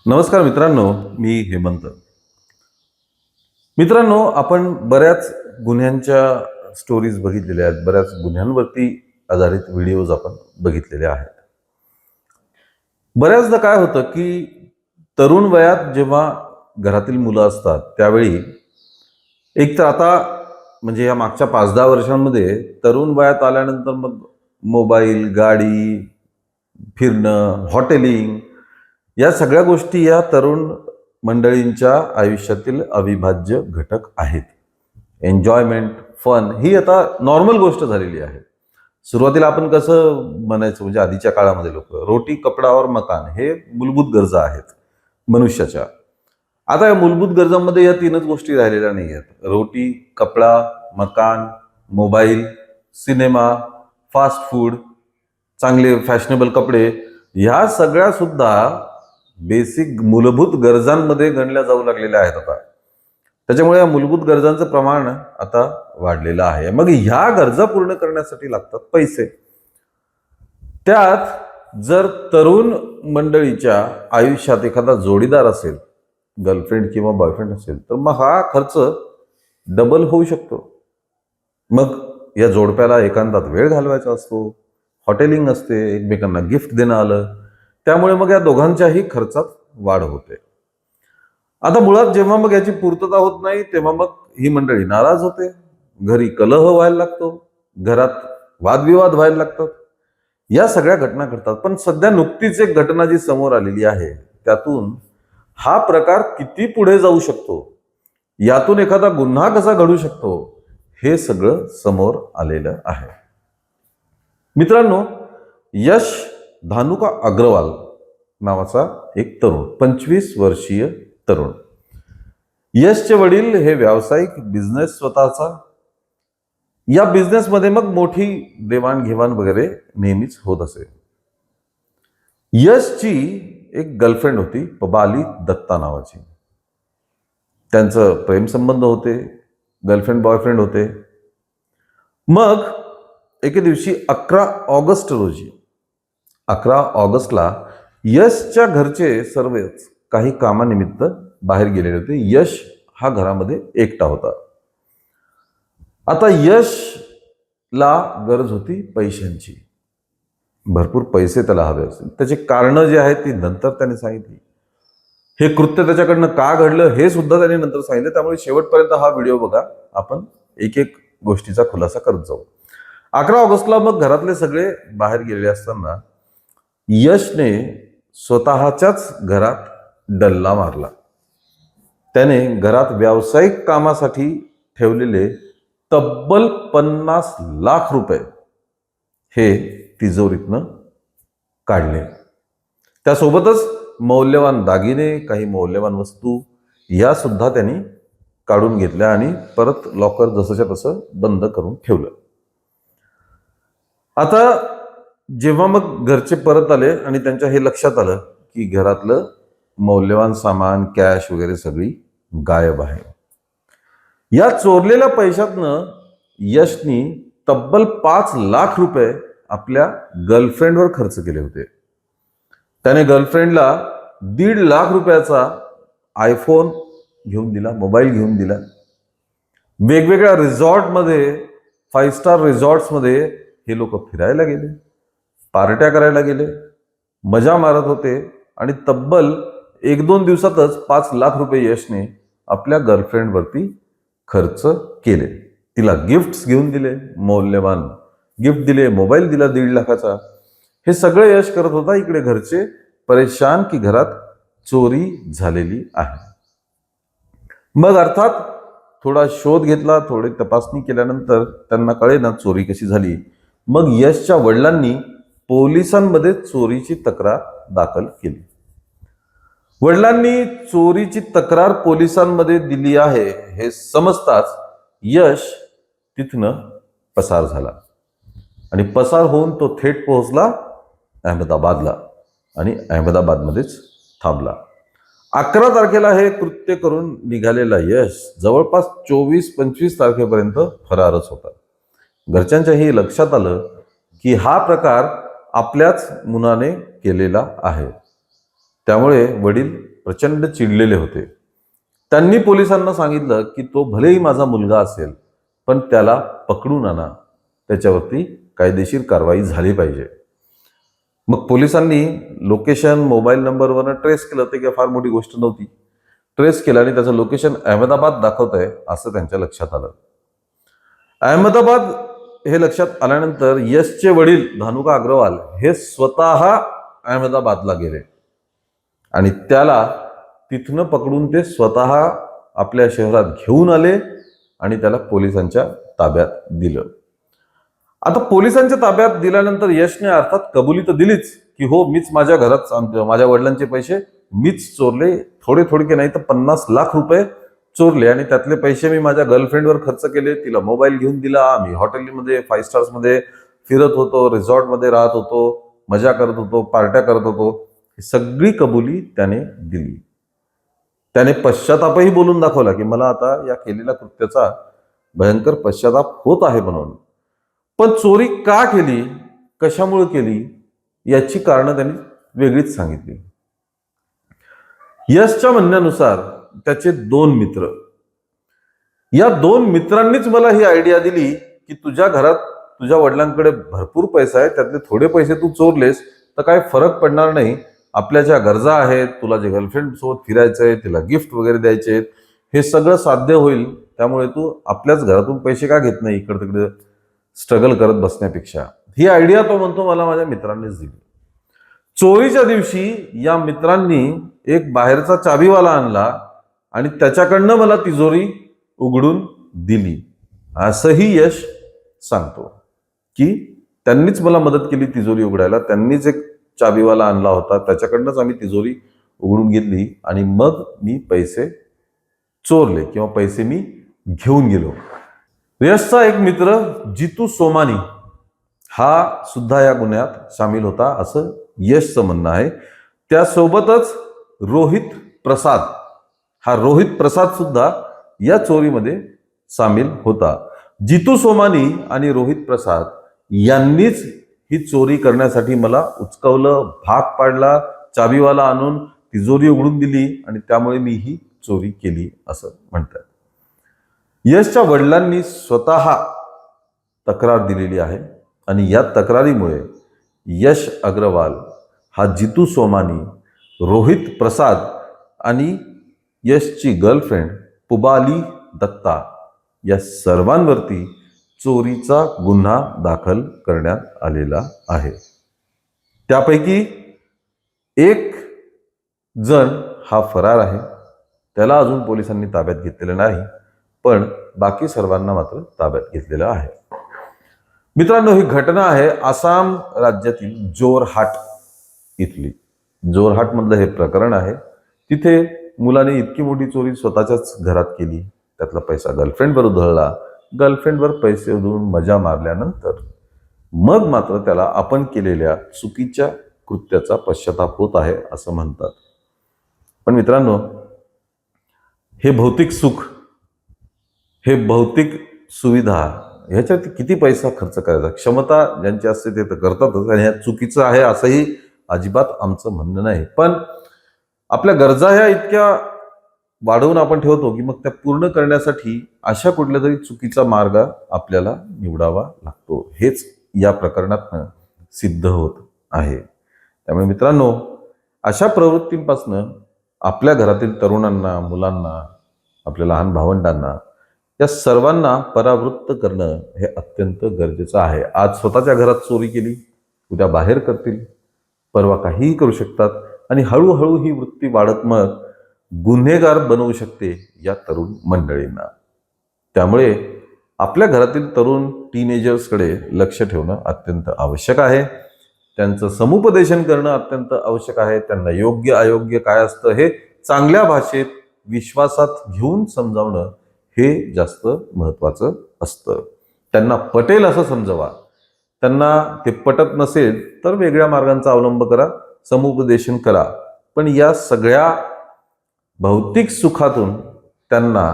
नमस्कार मित्रांनो, मी हेमंत. मित्रांनो, आपण बऱ्याच गुन्ह्यांच्या स्टोरीज बघितलेल्या आहेत, बऱ्याच गुन्ह्यांवरती आधारित व्हिडिओज आपण बघितलेले आहेत. बऱ्याचदा काय होतं की तरुण वयात जेव्हा घरातील मुलं असतात त्यावेळी एक तर आता म्हणजे या मागच्या 5-10 वर्षांमध्ये तरुण वयात आल्यानंतर मग मोबाईल, गाडी, फिरणं, हॉटेलिंग या सगळ्या गोष्टी या तरुण मंडळींच्या आयुष्यातील अविभाज्य घटक आहेत. एन्जॉयमेंट, फन ही आता नॉर्मल गोष्ट झालेली आहे. सुरुवातीला आपण कसं म्हणायचं म्हणजे आधीच्या काळामध्ये लोक रोटी, कपडा और मकान हे मूलभूत गरजा आहेत मनुष्याच्या. आता या मूलभूत गरजांमध्ये या तीनच गोष्टी राहिलेल्या नाही आहेत. रोटी, कपडा, मकान, मोबाईल, सिनेमा, फास्ट फूड, चांगले फॅशनेबल कपडे ह्या सगळ्या सुद्धा बेसिक मूलभूत गरजांमध्ये गणल्या जाऊ लागलेल्या आहेत आता. त्याच्यामुळे या मूलभूत गरजांचं प्रमाण आता वाढलेलं आहे. मग ह्या गरजा पूर्ण करण्यासाठी लागतात पैसे. त्यात जर तरुण मंडळीच्या आयुष्यात एखादा जोडीदार असेल, गर्लफ्रेंड किंवा बॉयफ्रेंड असेल, तर मग हा खर्च डबल होऊ शकतो. मग या जोडप्याला एकांतात वेळ घालवायचा असतो, हॉटेलिंग असते, एकमेकांना गिफ्ट देणं आलं, त्यामुळे मग या दोघांच्याही खर्चात वाढ होते. आता मुळात जेव्हा मग याची पूर्तता होत नाही तेव्हा मग ही मंडळी नाराज होते, घरी कलह व्हायला लागतो, घरात वादविवाद व्हायला लागतात. या सगळ्या घटना घडतात. पण सध्या नुकतीच एक घटना जी समोर आलेली आहे त्यातून हा प्रकार किती पुढे जाऊ शकतो, यातून एखादा गुन्हा कसा घडू शकतो, हे सगळं समोर आलेलं आहे. मित्रांनो, यश धानुका अग्रवाल नावाचा एक तरुण, 25 वर्षीय तरुण. यशचे वडील हे व्यावसायिक बिझनेस स्वतःचा. या बिझनेसमध्ये मग मोठी देवाणघेवाण वगैरे नेहमीच होत असे. यशची एक गर्लफ्रेंड होती, पबाली दत्ता नावाची. त्यांचं प्रेमसंबंध होते, गर्लफ्रेंड बॉयफ्रेंड होते. मग एके दिवशी 11 ऑगस्ट रोजी 11 ऑगस्टला यशच्या घरचे सर्वच काही कामानिमित्त बाहेर गेलेले होते. यश हा घरामध्ये एकटा होता. आता यशला गरज होती पैशांची. भरपूर पैसे त्याला हवे असतील. त्याची कारणं जी आहेत ती नंतर त्याने सांगितली. हे कृत्य त्याच्याकडनं का घडलं हे सुद्धा त्याने नंतर सांगितलं. त्यामुळे शेवटपर्यंत हा व्हिडिओ बघा. आपण एक एक गोष्टीचा खुलासा करत जाऊ. 11 ऑगस्टला मग घरातले सगळे बाहेर गेलेले असताना यशने स्वतःच्याच घरात डल्ला मारला. त्याने घरात व्यावसायिक कामासाठी ठेवलेले तब्बल 50 लाख रुपये हे तिजोरीतनं काढले. त्यासोबतच मौल्यवान दागिने, काही मौल्यवान वस्तू या सुद्धा त्यांनी काढून घेतल्या आणि परत लॉकर जसंच्या तसं बंद करून ठेवलं. आता जेव्हा मग घरचे परत आले आणि त्यांच्या हे लक्षात आलं की घरातलं मौल्यवान सामान, कॅश वगैरे सगळी गायब आहे. या चोरलेल्या पैशातनं यशनी तब्बल 5 लाख रुपये आपल्या गर्लफ्रेंडवर खर्च केले होते. त्याने गर्लफ्रेंडला 1.5 लाख रुपयाचा आयफोन घेऊन दिला, मोबाईल घेऊन दिला. वेगवेगळ्या रिसॉर्टमध्ये, 5 स्टार रिसॉर्ट्समध्ये हे लोक फिरायला गेले, पार्ट्या करायला गेले, मजा मारत होते आणि तब्बल 1-2 दिवसातच 5 लाख रुपये यशने आपल्या गर्लफ्रेंडवरती खर्च केले. तिला गिफ्ट्स घेऊन दिले, मौल्यवान गिफ्ट दिले, मोबाईल दिला 1.5 लाखाचा. हे सगळं यश करत होता. इकडे घरचे परेशान की घरात चोरी झालेली आहे. मग अर्थात थोडा शोध घेतला, थोडी तपासणी केल्यानंतर त्यांना कळेना चोरी कशी झाली. मग यशच्या वडिलांनी पोलिसांमध्ये चोरीची तक्रार दाखल केली. वडिलांनी चोरीची तक्रार पोलिसांमध्ये दिली आहे हे समजताच यश तिथनं पसार झाला आणि पसार होऊन तो थेट पोहोचला अहमदाबादला आणि अहमदाबादमध्येच थांबला. 11 तारखेला हे कृत्य करून निघालेला यश जवळपास 24-25 तारखेपर्यंत फरारच होता. घरच्यांच्याही लक्षात आलं की हा प्रकार आपल्याच मुलाने केलेला आहे. त्यामुळे वडील प्रचंड चिडलेले होते. त्यांनी पोलिसांना सांगितलं की तो भलेही माझा मुलगा असेल, पण त्याला पकडून आणा, त्याच्यावरती कायदेशीर कारवाई झाली पाहिजे. मग पोलिसांनी लोकेशन मोबाईल नंबरवरनं ट्रेस केलं. ते काही फार मोठी गोष्ट नव्हती. ट्रेस केलं आणि त्याचं लोकेशन अहमदाबाद दाखवत आहे असं त्यांच्या लक्षात आलं. अहमदाबाद हे लक्षात आल्यानंतर यशचे वडील धानुका अग्रवाल हे स्वतः अहमदाबादला गेले आणि त्याला तिथनं पकडून ते स्वतः आपल्या शहरात घेऊन आले आणि त्याला पोलिसांच्या ताब्यात दिलं. आता पोलिसांच्या ताब्यात दिल्यानंतर यशने अर्थात कबुली तर दिलीच की हो, मीच माझ्या घरात माझ्या वडिलांचे पैसे मीच चोरले. थोडे नाही तर 50 लाख रुपये चोरले आणि त्यातले पैसे मी माझ्या गर्लफ्रेंडवर खर्च केले. तिला मोबाईल घेऊन दिला. आम्ही हॉटेलमध्ये 5 स्टार्समध्ये फिरत होतो, रिसॉर्टमध्ये राहत होतो, मजा करत होतो, पार्ट्या करत होतो. ही सगळी कबुली त्याने दिली. त्याने पश्चातापही बोलून दाखवला की मला आता या केलेल्या कृत्याचा भयंकर पश्चाताप होत आहे म्हणून. पण चोरी का केली, कशामुळे केली याची कारणं त्यांनी वेगळीच सांगितली. यशच्या म्हणण्यानुसार त्याचे 2 मित्र, या 2 मित्रांनीच मला ही आयडिया दिली की तुझ्या घरात तुझ्या वडिलांकडे भरपूर पैसा आहे, त्यातले थोडे पैसे तू चोरलेस तर काय फरक पडणार नाही. आपल्या ज्या गरजा आहेत, तुला जे गर्लफ्रेंड सोबत फिरायचंय, तिला गिफ्ट वगैरे द्यायचे, हे सगळं साध्य होईल. त्यामुळे तू आपल्याच घरातून पैसे का घेत नाही इकडे तिकडे स्ट्रगल करत बसण्यापेक्षा. ही आयडिया तो म्हणतो मला माझ्या मित्रांनीच दिली. चोरीच्या दिवशी या मित्रांनी एक बाहेरचा चाबीवाला आणला आणि त्याच्याकडनं मला तिजोरी उघडून दिली असंही यश सांगतो की त्यांनीच मला मदत केली तिजोरी उघडायला. त्यांनीच एक चाबीवाला आणला होता, त्याच्याकडनंच आम्ही तिजोरी उघडून घेतली आणि मग मी पैसे चोरले किंवा पैसे मी घेऊन गेलो. यशचा एक मित्र जितू सोमानी हा सुद्धा या गुन्ह्यात सामील होता असं यशचं म्हणणं आहे. त्यासोबतच रोहित प्रसाद सुद्धा या चोरीमध्ये सामील होता. जितू सोमानी आणि रोहित प्रसाद यांनीच ही चोरी करण्यासाठी मला उचकवलं, भाग पाडला, चाबीवाला आणून तिजोरी उघडून दिली आणि त्यामुळे मी ही चोरी केली असं म्हणतात. यशच्या वडिलांनी स्वतः तक्रार दिलेली आहे आणि या तक्रारीमुळे यश अग्रवाल हा जितू सोमानी, रोहित प्रसाद आणि यशची गर्लफ्रेंड पुबाली दत्ता या सर्वांवरती चोरीचा गुन्हा दाखल करण्यात आलेला आहे. त्यापैकी एक जण हा फरार आहे. त्याला अजून पोलिसांनी ताब्यात घेतलेलं नाही, पण बाकी सर्वांना मात्र ताब्यात घेतलेलं आहे. मित्रांनो, ही घटना आहे आसाम राज्यातील जोरहाट इथली. जोरहाटमधलं हे प्रकरण आहे. तिथे मुलाने इतकी मोठी चोरी स्वतःच्याच घरात केली. त्यातला पैसा गर्लफ्रेंडवर उधळला. गर्लफ्रेंडवर पैसे उधळून मजा मारल्यानंतर मग मात्र त्याला आपण केलेल्या चुकीच्या कृत्याचा पश्चाताप होत आहे असं म्हणतात. पण मित्रांनो, हे भौतिक सुख, हे भौतिक सुविधा, ह्याच्यात किती पैसा खर्च करायचा, क्षमता ज्यांची असते ते तर करतातच आणि ह्या चुकीचं आहे असंही अजिबात आमचं म्हणणं नाही. पण आपल्या गरजा ह्या इतक्या वाढवून आपण ठेवतो की मग त्या पूर्ण करण्यासाठी अशा कुठल्या तरी चुकीचा मार्ग आपल्याला निवडावा लागतो. हेच या प्रकरणात सिद्ध होत आहे. त्यामुळे मित्रांनो, अशा प्रवृत्तींपासून आपल्या घरातील तरुणांना, मुलांना, आपल्या लहान भावंडांना या सर्वांना परावृत्त करणं हे अत्यंत गरजेचं आहे. आज स्वतःच्या घरात चोरी केली, उद्या बाहेर करतील, परवा काहीही करू शकतात आणि हळूहळू ही वृत्ती वाढत मग गुन्हेगार बनवू शकते या तरुण मंडळींना. त्यामुळे आपल्या घरातील तरुण टीनेजर्सकडे लक्ष ठेवणं अत्यंत आवश्यक आहे. त्यांचं समुपदेशन करणं अत्यंत आवश्यक आहे. त्यांना योग्य अयोग्य काय असतं हे चांगल्या भाषेत विश्वासात घेऊन समजावणं हे जास्त महत्त्वाचं असतं. त्यांना पटेल असं समजवा. त्यांना ते पटत नसेल तर वेगळ्या मार्गांचा अवलंब करा, समुपदेशन करा. पण या सगळ्या भौतिक सुखातून त्यांना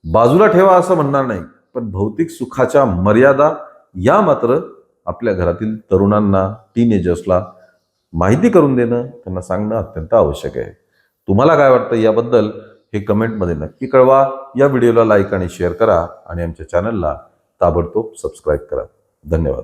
बाजूला ठेवा असं म्हणणार नाही, पण भौतिक सुखाच्या मर्यादा या मात्र आपल्या घरातील तरुणांना, टीनेजर्सला माहिती करून देणं, त्यांना सांगणं अत्यंत आवश्यक आहे. तुम्हाला काय वाटतं याबद्दल हे कमेंटमध्ये नक्की कळवा. या व्हिडिओला लाईक आणि शेअर करा आणि आमच्या चॅनलला ताबडतोब सबस्क्राईब करा. धन्यवाद.